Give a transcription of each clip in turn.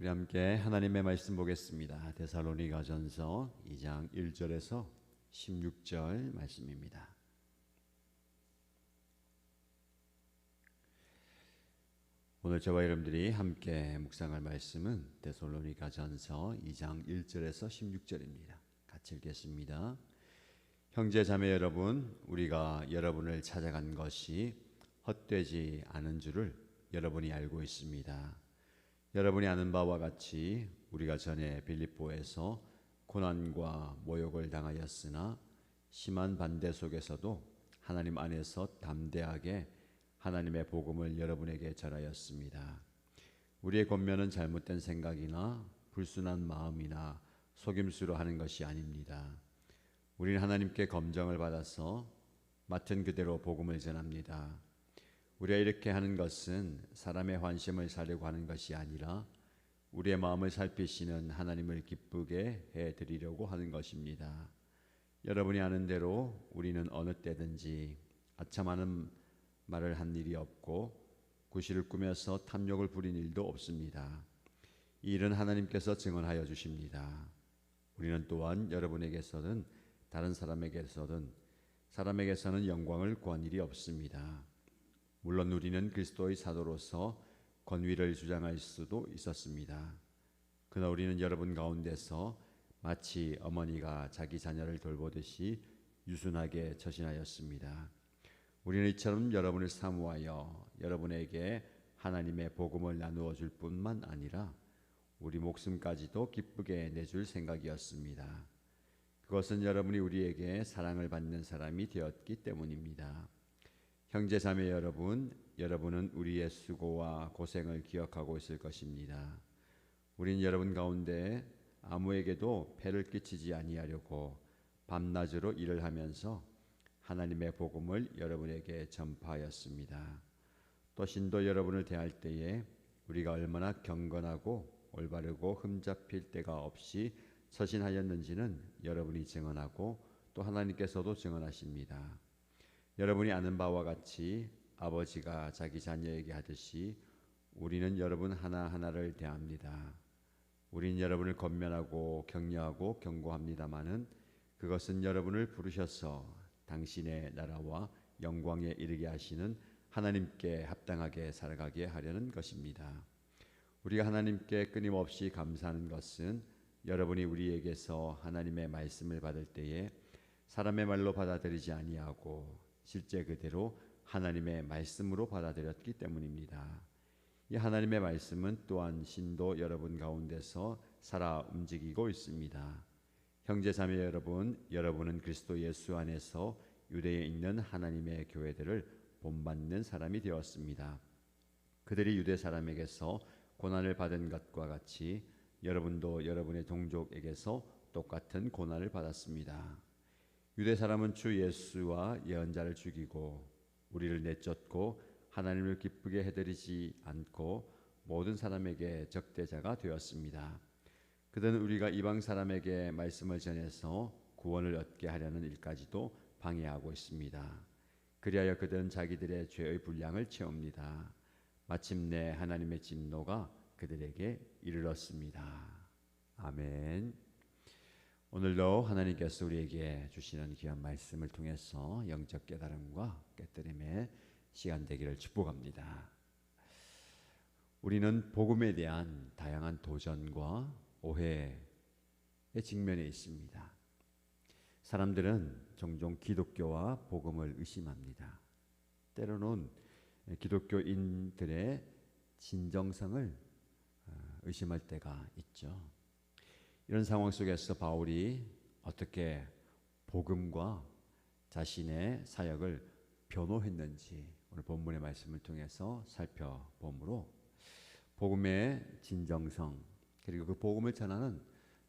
우리 함께 하나님의 말씀 보겠습니다. 데살로니가전서 2장 1절에서 16절 말씀입니다. 오늘 저와 여러분들이 함께 묵상할 말씀은 데살로니가전서 2장 1절에서 16절입니다. 같이 읽겠습니다. 형제 자매 여러분, 우리가 여러분을 찾아간 것이 헛되지 않은 줄을 여러분이 알고 있습니다. 여러분이 아는 바와 같이 우리가 전에 빌립보에서 고난과 모욕을 당하였으나 심한 반대 속에서도 하나님 안에서 담대하게 하나님의 복음을 여러분에게 전하였습니다. 우리의 권면은 잘못된 생각이나 불순한 마음이나 속임수로 하는 것이 아닙니다. 우리는 하나님께 검정을 받아서 맡은 그대로 복음을 전합니다. 우리가 이렇게 하는 것은 사람의 환심을 사려고 하는 것이 아니라 우리의 마음을 살피시는 하나님을 기쁘게 해드리려고 하는 것입니다. 여러분이 아는 대로 우리는 어느 때든지 아첨하는 말을 한 일이 없고 구실을 꾸며서 탐욕을 부린 일도 없습니다. 이 일은 하나님께서 증언하여 주십니다. 우리는 또한 여러분에게서든 다른 사람에게서는 영광을 구한 일이 없습니다. 물론 우리는 그리스도의 사도로서 권위를 주장할 수도 있었습니다. 그러나 우리는 여러분 가운데서 마치 어머니가 자기 자녀를 돌보듯이 유순하게 처신하였습니다. 우리는 이처럼 여러분을 사모하여 여러분에게 하나님의 복음을 나누어 줄 뿐만 아니라 우리 목숨까지도 기쁘게 내줄 생각이었습니다. 그것은 여러분이 우리에게 사랑을 받는 사람이 되었기 때문입니다. 형제 자매 여러분, 여러분은 우리의 수고와 고생을 기억하고 있을 것입니다. 우린 여러분 가운데 아무에게도 폐를 끼치지 아니하려고 밤낮으로 일을 하면서 하나님의 복음을 여러분에게 전파하였습니다. 또 신도 여러분을 대할 때에 우리가 얼마나 경건하고 올바르고 흠잡힐 데가 없이 처신하였는지는 여러분이 증언하고 또 하나님께서도 증언하십니다. 여러분이 아는 바와 같이 아버지가 자기 자녀에게 하듯이 우리는 여러분 하나하나를 대합니다. 우린 여러분을 권면하고 격려하고 경고합니다마는 그것은 여러분을 부르셔서 당신의 나라와 영광에 이르게 하시는 하나님께 합당하게 살아가게 하려는 것입니다. 우리가 하나님께 끊임없이 감사하는 것은 여러분이 우리에게서 하나님의 말씀을 받을 때에 사람의 말로 받아들이지 아니하고 실제 그대로 하나님의 말씀으로 받아들였기 때문입니다. 이 하나님의 말씀은 또한 신도 여러분 가운데서 살아 움직이고 있습니다. 형제 자매 여러분, 여러분은 그리스도 예수 안에서 유대에 있는 하나님의 교회들을 본받는 사람이 되었습니다. 그들이 유대 사람에게서 고난을 받은 것과 같이 여러분도 여러분의 동족에게서 똑같은 고난을 받았습니다. 유대 사람은 주 예수와 예언자를 죽이고 우리를 내쫓고 하나님을 기쁘게 해드리지 않고 모든 사람에게 적대자가 되었습니다. 그들은 우리가 이방 사람에게 말씀을 전해서 구원을 얻게 하려는 일까지도 방해하고 있습니다. 그리하여 그들은 자기들의 죄의 분량을 채웁니다. 마침내 하나님의 진노가 그들에게 이르렀습니다. 아멘. 오늘도 하나님께서 우리에게 주시는 귀한 말씀을 통해서 영적 깨달음과 깨달음의 시간 되기를 축복합니다. 우리는 복음에 대한 다양한 도전과 오해에 직면해 있습니다. 사람들은 종종 기독교와 복음을 의심합니다. 때로는 기독교인들의 진정성을 의심할 때가 있죠. 이런 상황 속에서 바울이 어떻게 복음과 자신의 사역을 변호했는지 오늘 본문의 말씀을 통해서 살펴보므로 복음의 진정성 그리고 그 복음을 전하는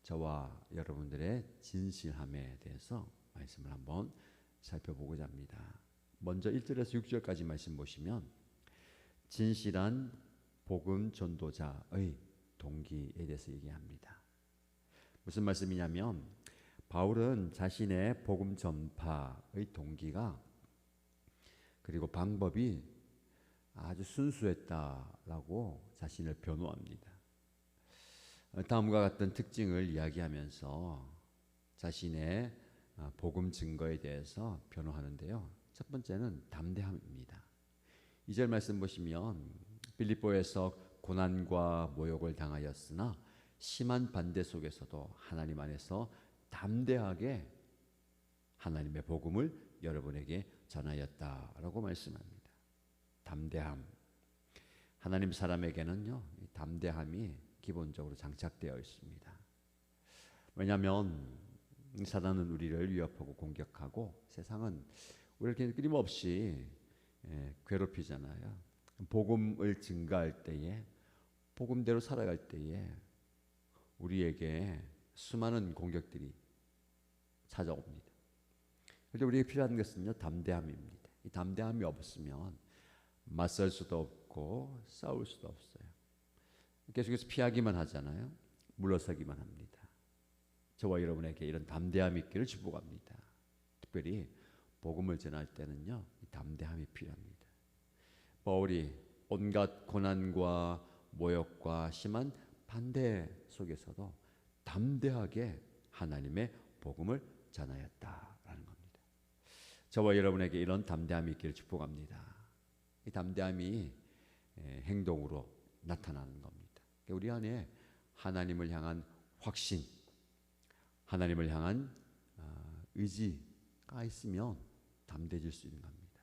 저와 여러분들의 진실함에 대해서 말씀을 한번 살펴보고자 합니다. 먼저 1절에서 6절까지 말씀 보시면 진실한 복음 전도자의 동기에 대해서 얘기합니다. 무슨 말씀이냐면 바울은 자신의 복음 전파의 동기가 그리고 방법이 아주 순수했다라고 자신을 변호합니다. 다음과 같은 특징을 이야기하면서 자신의 복음 증거에 대해서 변호하는데요. 첫 번째는 담대함입니다. 2절 말씀 보시면 빌립보에서 고난과 모욕을 당하였으나 심한 반대 속에서도 하나님 안에서 담대하게 하나님의 복음을 여러분에게 전하였다라고 말씀합니다. 담대함. 하나님 사람에게는요, 담대함이 기본적으로 장착되어 있습니다. 왜냐하면 사단은 우리를 위협하고 공격하고 세상은 우리를 끊임없이 괴롭히잖아요. 복음을 증가할 때에, 복음대로 살아갈 때에 우리에게 수많은 공격들이 찾아옵니다. 그런데 우리에게 필요한 것은요, 담대함입니다. 이 담대함이 없으면 맞설 수도 없고 싸울 수도 없어요. 계속해서 피하기만 하잖아요. 물러서기만 합니다. 저와 여러분에게 이런 담대함이 있기를 축복합니다. 특별히 복음을 전할 때는요, 이 담대함이 필요합니다. 바울이 온갖 고난과 모욕과 심한 반대 속에서도 담대하게 하나님의 복음을 전하였다라는 겁니다. 저와 여러분에게 이런 담대함이 있기를 축복합니다. 이 담대함이 행동으로 나타나는 겁니다. 우리 안에 하나님을 향한 확신, 하나님을 향한 의지가 있으면 담대해질 수 있는 겁니다.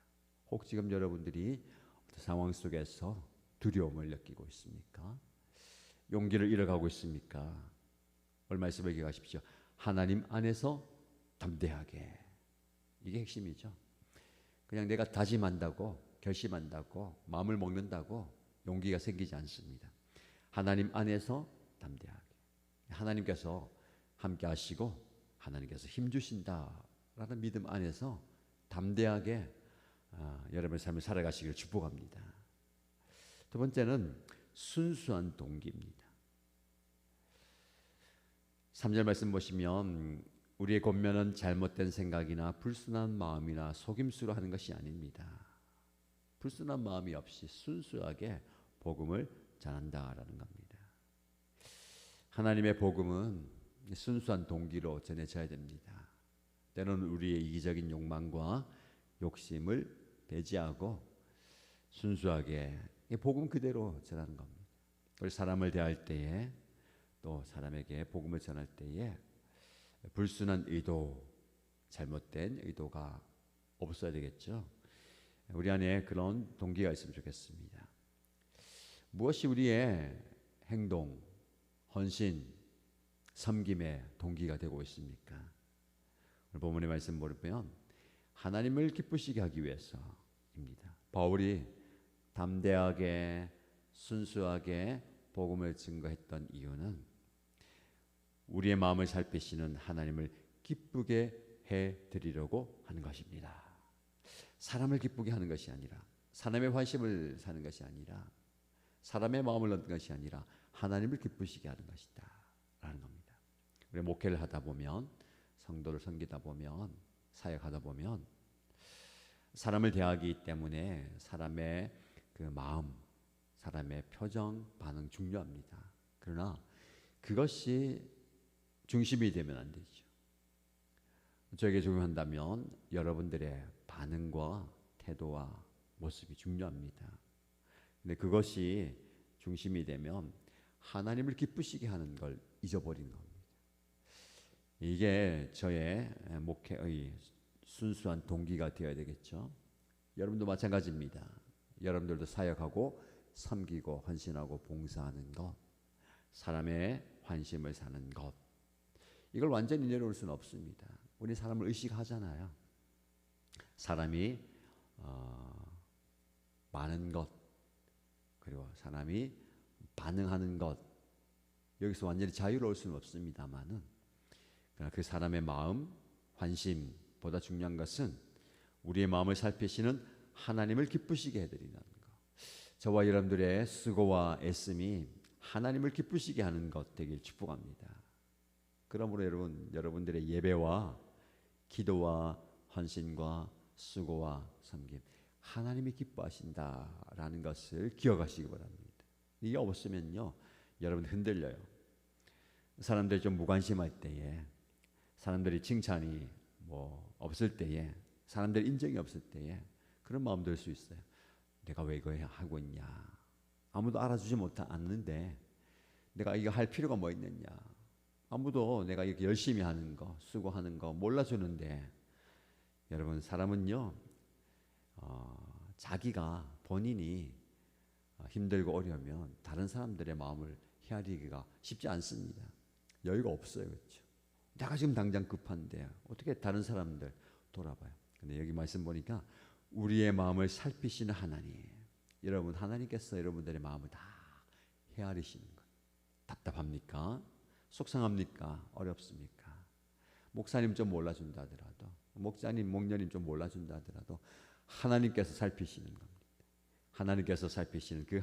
혹 지금 여러분들이 어떤 상황 속에서 두려움을 느끼고 있습니까? 용기를 잃어가고 있습니까? 오늘 말씀을 기억하십시오. 하나님 안에서 담대하게. 이게 핵심이죠. 그냥 내가 다짐한다고, 결심한다고, 마음을 먹는다고 용기가 생기지 않습니다. 하나님 안에서 담대하게. 하나님께서 함께 하시고 하나님께서 힘 주신다라는 믿음 안에서 담대하게 여러분의 삶을 살아가시기를 축복합니다. 두 번째는 순수한 동기입니다. 3절 말씀 보시면 우리의 권면은 잘못된 생각이나 불순한 마음이나 속임수로 하는 것이 아닙니다. 불순한 마음이 없이 순수하게 복음을 전한다라는 겁니다. 하나님의 복음은 순수한 동기로 전해져야 됩니다. 때로는 우리의 이기적인 욕망과 욕심을 배제하고 순수하게 복음 그대로 전하는 겁니다. 우리 사람을 대할 때에 또 사람에게 복음을 전할 때에 불순한 의도, 잘못된 의도가 없어야 되겠죠. 우리 안에 그런 동기가 있으면 좋겠습니다. 무엇이 우리의 행동, 헌신, 섬김의 동기가 되고 있습니까? 오늘 본문의 말씀 보면 하나님을 기쁘시게 하기 위해서입니다. 바울이 담대하게 순수하게 복음을 증거했던 이유는 우리의 마음을 살피시는 하나님을 기쁘게 해드리려고 하는 것입니다. 사람을 기쁘게 하는 것이 아니라, 사람의 환심을 사는 것이 아니라, 사람의 마음을 얻는 것이 아니라 하나님을 기쁘시게 하는 것이다 라는 겁니다. 우리 목회를 하다 보면, 성도를 섬기다 보면, 사역하다 보면 사람을 대하기 때문에 사람의 그 마음, 사람의 표정, 반응 중요합니다. 그러나 그것이 중심이 되면 안 되죠. 저에게 적용한다면 여러분들의 반응과 태도와 모습이 중요합니다. 근데 그것이 중심이 되면 하나님을 기쁘시게 하는 걸 잊어버리는 겁니다. 이게 저의 목회의 순수한 동기가 되어야 되겠죠. 여러분도 마찬가지입니다. 여러분들도 사역하고 섬기고 헌신하고 봉사하는 것, 사람의 환심을 사는 것, 이걸 완전히 내려올 수는 없습니다. 우리 사람을 의식하잖아요. 사람이 많은 것, 그리고 사람이 반응하는 것, 여기서 완전히 자유로울 수는 없습니다만은, 그러나 그 사람의 마음, 환심보다 중요한 것은 우리의 마음을 살피시는 하나님을 기쁘시게 해드리는 것. 저와 여러분들의 수고와 애씀이 하나님을 기쁘시게 하는 것 되길 축복합니다. 그러므로 여러분들의 예배와 기도와 헌신과 수고와 섬김, 하나님이 기뻐하신다라는 것을 기억하시기 바랍니다. 이게 없으면요, 여러분 흔들려요. 사람들이 좀 무관심할 때에, 사람들이 칭찬이 뭐 없을 때에, 사람들 인정이 없을 때에 그런 마음 들 수 있어요. 내가 왜 이거 하고 있냐? 아무도 알아주지 않는데 내가 이거 할 필요가 뭐 있느냐? 아무도 내가 이렇게 열심히 하는 거, 수고하는 거 몰라주는데, 여러분 사람은요, 자기가 본인이 힘들고 어려우면 다른 사람들의 마음을 헤아리기가 쉽지 않습니다. 여유가 없어요, 그렇죠? 내가 지금 당장 급한데 어떻게 다른 사람들 돌아봐요? 근데 여기 말씀 보니까 우리의 마음을 살피시는 하나님, 여러분 하나님께서 여러분들의 마음을 다 헤아리시는 거예요. 답답합니까? 속상합니까? 어렵습니까? 목사님 좀 몰라준다 하더라도, 목자님, 목녀님 좀 몰라준다 하더라도 하나님께서 살피시는 겁니다. 하나님께서 살피시는 그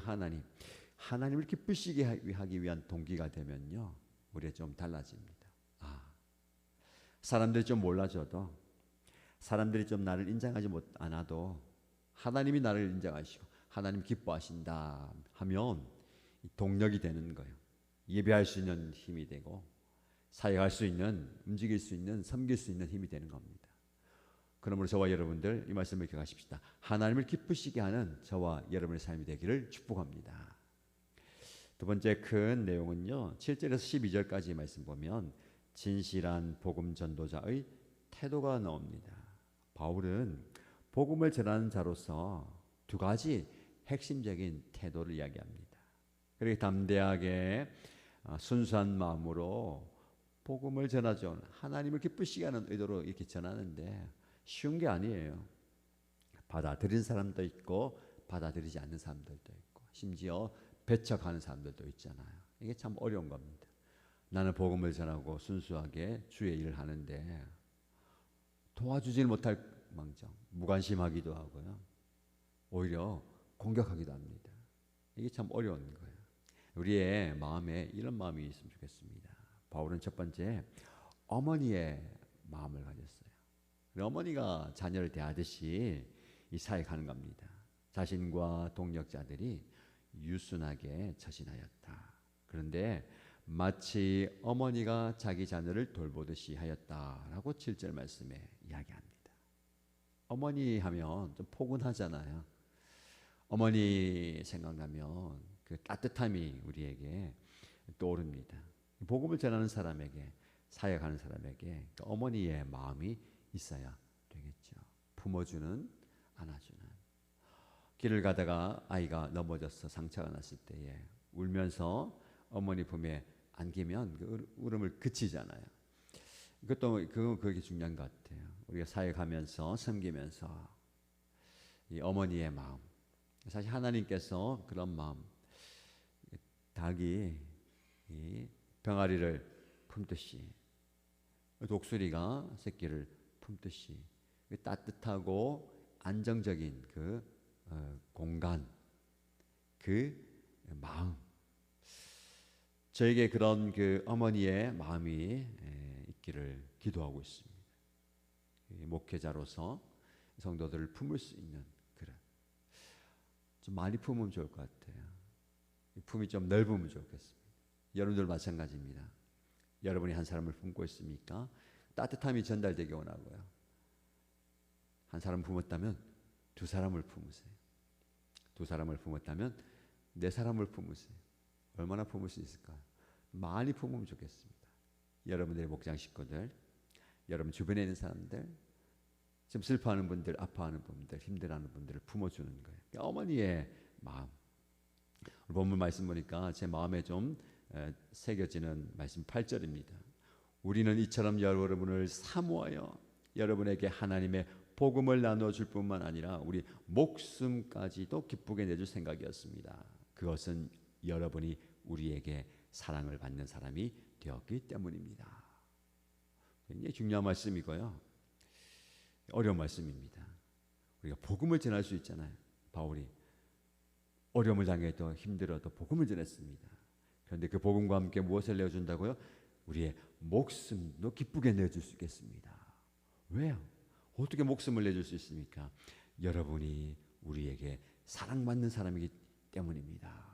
하나님을 기쁘시게 하기 위한 동기가 되면요, 우리가 좀 달라집니다. 사람들이 좀 몰라줘도, 사람들이 좀 나를 인정하지 않아도 하나님이 나를 인정하시고 하나님 기뻐하신다 하면 동력이 되는 거예요. 예배할 수 있는 힘이 되고, 사역할 수 있는, 움직일 수 있는, 섬길 수 있는 힘이 되는 겁니다. 그러므로 저와 여러분들 이 말씀을 기억하십시다. 하나님을 기쁘시게 하는 저와 여러분의 삶이 되기를 축복합니다. 두 번째 큰 내용은요, 7절에서 12절까지 말씀 보면 진실한 복음 전도자의 태도가 나옵니다. 바울은 복음을 전하는 자로서 두 가지 핵심적인 태도를 이야기합니다. 그렇게 담대하게 순수한 마음으로 복음을 전하죠. 하나님을 기쁘시게 하는 의도로 이렇게 전하는데 쉬운 게 아니에요. 받아들인 사람도 있고 받아들이지 않는 사람들도 있고, 심지어 배척하는 사람들도 있잖아요. 이게 참 어려운 겁니다. 나는 복음을 전하고 순수하게 주의 일을 하는데 도와주질 못할 망정 무관심하기도 하고요, 오히려 공격하기도 합니다. 이게 참 어려운 거예요. 우리의 마음에 이런 마음이 있으면 좋겠습니다. 바울은 첫 번째 어머니의 마음을 가졌어요. 어머니가 자녀를 대하듯이 이 사역하는 겁니다. 자신과 동력자들이 유순하게 처신하였다. 그런데 마치 어머니가 자기 자녀를 돌보듯이 하였다라고 7절 말씀에 이야기합니다. 어머니 하면 좀 포근하잖아요. 어머니 생각나면 그 따뜻함이 우리에게 떠오릅니다. 복음을 전하는 사람에게, 사역하는 사람에게 그 어머니의 마음이 있어야 되겠죠. 품어주는, 안아주는. 길을 가다가 아이가 넘어져서 상처가 났을 때에 울면서 어머니 품에 안기면 그 울음을 그치잖아요. 그게 중요한 것 같아요. 우리가 사역하면서 섬기면서 이 어머니의 마음, 사실 하나님께서 그런 마음, 닭이 이 병아리를 품듯이, 독수리가 새끼를 품듯이 따뜻하고 안정적인 그 공간, 그 마음, 저에게 그런 그 어머니의 마음이 있기를 기도하고 있습니다. 목회자로서 성도들을 품을 수 있는 그런, 좀 많이 품으면 좋을 것 같아요. 품이 좀 넓으면 좋겠습니다. 여러분들 마찬가지입니다. 여러분이 한 사람을 품고 있습니까? 따뜻함이 전달되기 원하고요. 한 사람 품었다면 두 사람을 품으세요. 두 사람을 품었다면 네 사람을 품으세요. 얼마나 품을 수 있을까요? 많이 품으면 좋겠습니다. 여러분들의 목장 식구들, 여러분 주변에 있는 사람들, 지금 슬퍼하는 분들, 아파하는 분들, 힘들어하는 분들을 품어주는 거예요. 어머니의 마음. 본문 말씀 보니까 제 마음에 좀 새겨지는 말씀 8절입니다. 우리는 이처럼 여러분을 사모하여 여러분에게 하나님의 복음을 나눠줄 뿐만 아니라 우리 목숨까지도 기쁘게 내줄 생각이었습니다. 그것은 여러분이 우리에게 사랑을 받는 사람이 되었기 때문입니다. 굉장히 중요한 말씀이고요, 어려운 말씀입니다. 우리가 복음을 전할 수 있잖아요. 바울이 어려움을 당해도 힘들어도 복음을 전했습니다. 그런데 그 복음과 함께 무엇을 내어준다고요? 우리의 목숨도 기쁘게 내줄 수 있겠습니다. 왜요? 어떻게 목숨을 내줄 수 있습니까? 여러분이 우리에게 사랑받는 사람이기 때문입니다.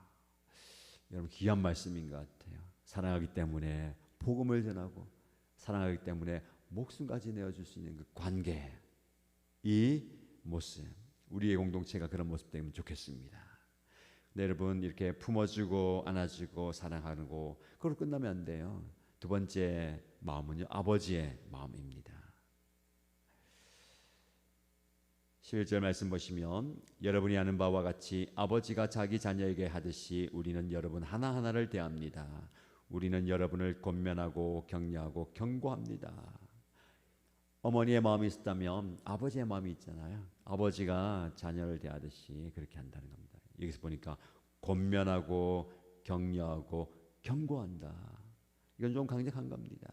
여러분 귀한 말씀인 것 같아요. 사랑하기 때문에 복음을 전하고 사랑하기 때문에 목숨까지 내어줄 수 있는 그 관계, 이 모습, 우리의 공동체가 그런 모습 되면 좋겠습니다. 네, 여러분 이렇게 품어주고 안아주고 사랑하고 그걸로 끝나면 안 돼요. 두 번째 마음은요, 아버지의 마음입니다. 11절 말씀 보시면 여러분이 아는 바와 같이 아버지가 자기 자녀에게 하듯이 우리는 여러분 하나하나를 대합니다. 우리는 여러분을 권면하고 격려하고 경고합니다. 어머니의 마음이 있었다면 아버지의 마음이 있잖아요. 아버지가 자녀를 대하듯이 그렇게 한다는 겁니다. 여기서 보니까 권면하고 격려하고 경고한다. 이건 좀 강력한 겁니다.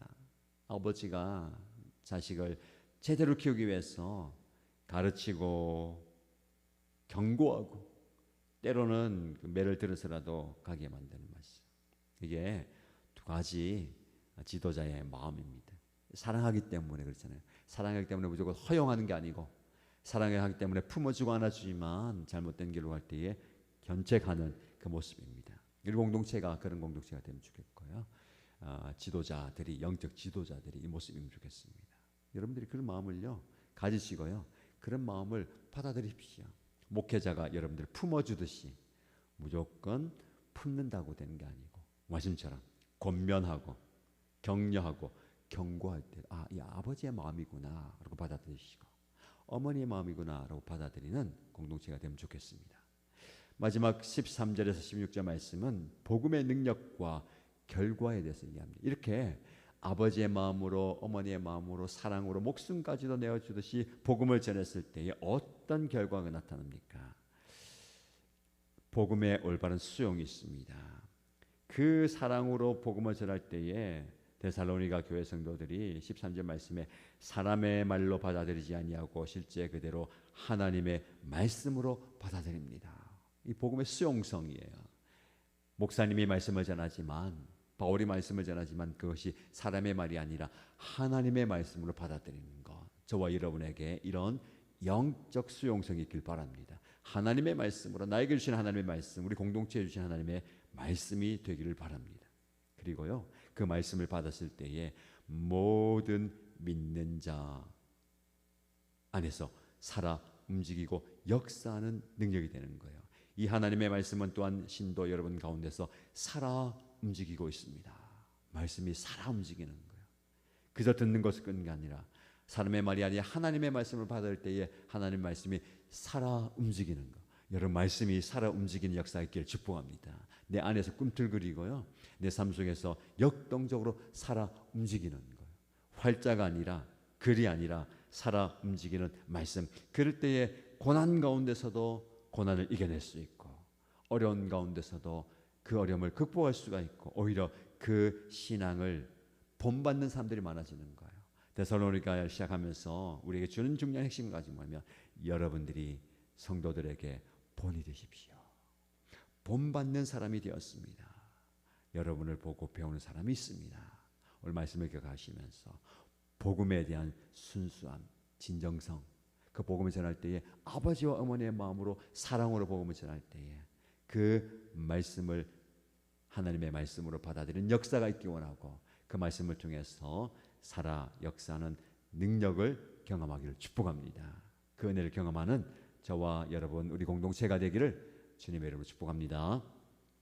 아버지가 자식을 제대로 키우기 위해서 가르치고 경고하고 때로는 매를 들어서라도 가게 만드는 말씀. 이게 두 가지 지도자의 마음입니다. 사랑하기 때문에 그렇잖아요. 사랑하기 때문에 무조건 허용하는 게 아니고 사랑하기 때문에 품어주고 안아주지만 잘못된 길로 갈 때에 견책하는 그 모습입니다. 우리 공동체가 그런 공동체가 되면 좋겠고요. 지도자들이, 영적 지도자들이 이 모습이면 좋겠습니다. 여러분들이 그런 마음을요 가지시고요, 그런 마음을 받아들이십시오. 목회자가 여러분들 품어주듯이 무조건 품는다고 되는 게 아니고 말씀처럼 권면하고 격려하고 경고할 때 이 아버지의 마음이구나 라고 받아들이시고 어머니의 마음이구나 라고 받아들이는 공동체가 되면 좋겠습니다. 마지막 13절에서 16절 말씀은 복음의 능력과 결과에 대해서 얘기합니다. 이렇게 아버지의 마음으로 어머니의 마음으로 사랑으로 목숨까지도 내어주듯이 복음을 전했을 때에 어떤 결과가 나타납니까? 복음의 올바른 수용이 있습니다. 그 사랑으로 복음을 전할 때에 데살로니가 교회 성도들이 13절 말씀에 사람의 말로 받아들이지 아니하고 실제 그대로 하나님의 말씀으로 받아들입니다. 이 복음의 수용성이에요. 목사님이 말씀을 전하지만, 바울이 말씀을 전하지만 그것이 사람의 말이 아니라 하나님의 말씀으로 받아들이는 것. 저와 여러분에게 이런 영적 수용성이 있길 바랍니다. 하나님의 말씀으로, 나에게 주신 하나님의 말씀, 우리 공동체에 주신 하나님의 말씀이 되기를 바랍니다. 그리고요, 그 말씀을 받았을 때에 모든 믿는 자 안에서 살아 움직이고 역사하는 능력이 되는 거예요. 이 하나님의 말씀은 또한 신도 여러분 가운데서 살아 움직이고 있습니다. 말씀이 살아 움직이는 거예요. 그저 듣는 것을 끊는 게 아니라 사람의 말이 아니라 하나님의 말씀을 받을 때에 하나님의 말씀이 살아 움직이는 거. 여러분 말씀이 살아 움직이는 역사가 있기를 축복합니다. 내 안에서 꿈틀거리고요, 내 삶 속에서 역동적으로 살아 움직이는 거예요. 활자가 아니라, 글이 아니라 살아 움직이는 말씀. 그럴 때에 고난 가운데서도 고난을 이겨낼 수 있고 어려운 가운데서도 그 어려움을 극복할 수가 있고 오히려 그 신앙을 본받는 사람들이 많아지는 거예요. 데살로니가를 시작하면서 우리에게 주는 중요한 핵심을 가지고 뭐냐면 여러분들이 성도들에게 본이 되십시오. 본받는 사람이 되었습니다. 여러분을 보고 배우는 사람이 있습니다. 오늘 말씀을 기억하시면서 복음에 대한 순수함, 진정성, 그 복음을 전할 때에 아버지와 어머니의 마음으로 사랑으로 복음을 전할 때에 그 말씀을 하나님의 말씀으로 받아들이는 역사가 있기 원하고 그 말씀을 통해서 살아 역사하는 능력을 경험하기를 축복합니다. 그 은혜를 경험하는 저와 여러분 우리 공동체가 되기를 주님의 이름으로 축복합니다.